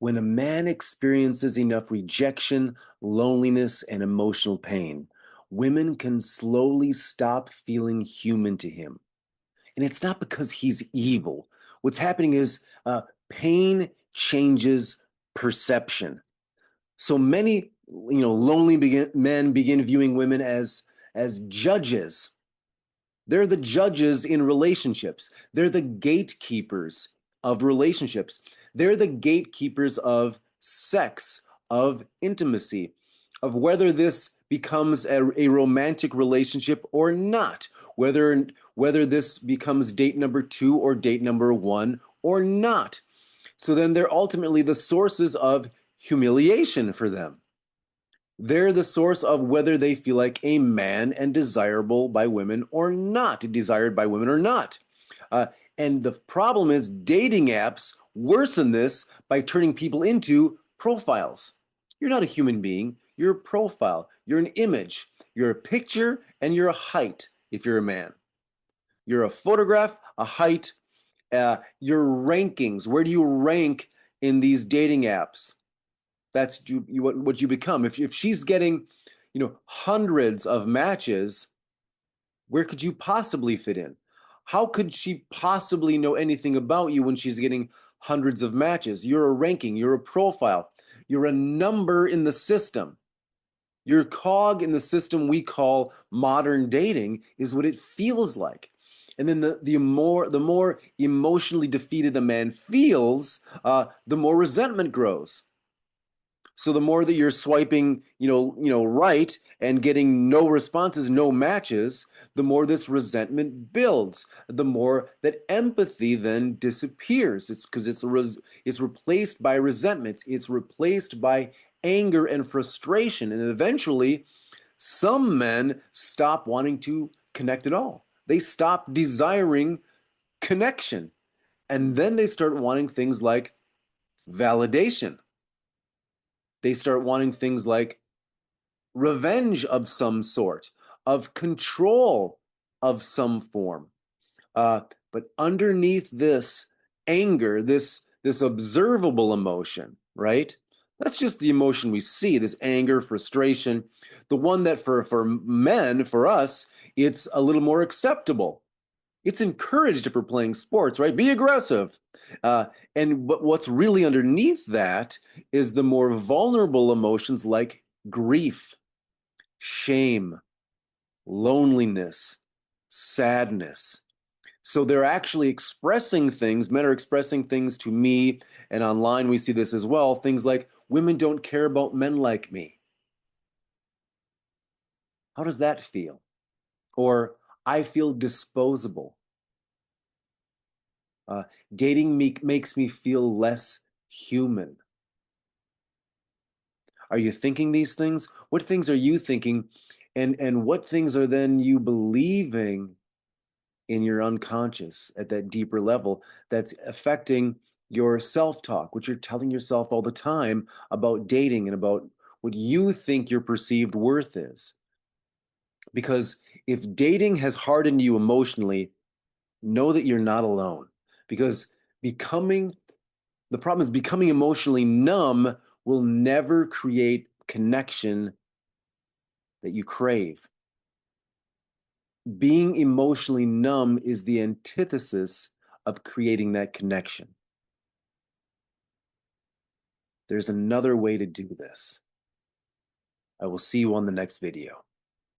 When a man experiences enough rejection, loneliness, and emotional pain, women can slowly stop feeling human to him. And it's not because he's evil. What's happening is pain changes perception. So many, lonely men begin viewing women as judges. They're the judges in relationships. They're the gatekeepers of relationships. They're the gatekeepers of sex, of intimacy, of whether this becomes a romantic relationship or not, whether this becomes date number 2 or date number 1 or not. So then they're ultimately the sources of humiliation for them. They're the source of whether they feel like a man and desirable by women or not, desired by women or not. Uh, and the problem is dating apps worsen this by turning people into profiles. You're not a human being, you're a profile, you're an image, you're a picture, and you're a height if you're a man. You're a photograph, a height, your rankings. Where do you rank in these dating apps? That's what you become. If she's getting, hundreds of matches, where could you possibly fit in? How could she possibly know anything about you when she's getting hundreds of matches? You're a ranking, you're a profile, you're a number in the system. Your cog in the system we call modern dating is what it feels like. And then the more emotionally defeated a man feels, the more resentment grows. So the more that you're swiping, right and getting no responses, no matches, the more this resentment builds. The more that empathy then disappears. It's because it's replaced by resentment. It's replaced by anger and frustration, and eventually, some men stop wanting to connect at all. They stop desiring connection, and then they start wanting things like validation. They start wanting things like revenge of some sort, of control of some form. But underneath this anger, this observable emotion, right? That's just the emotion we see, this anger, frustration. The one that for men, for us, it's a little more acceptable. It's encouraged if we're playing sports, right? Be aggressive. But what's really underneath that is the more vulnerable emotions like grief, shame, loneliness, sadness. So they're actually expressing things, men are expressing things to me, and online we see this as well. Things like, women don't care about men like me. How does that feel? Or, I feel disposable. Uh, Dating makes me feel less human. Are you thinking these things? What things are you thinking? And what things are then you believing in your unconscious at that deeper level that's affecting your self-talk, what you're telling yourself all the time about dating and about what you think your perceived worth is? Because if dating has hardened you emotionally, know that you're not alone. Because becoming the problem is becoming emotionally numb will never create connection that you crave. Being emotionally numb is the antithesis of creating that connection. There's another way to do this. I will see you on the next video.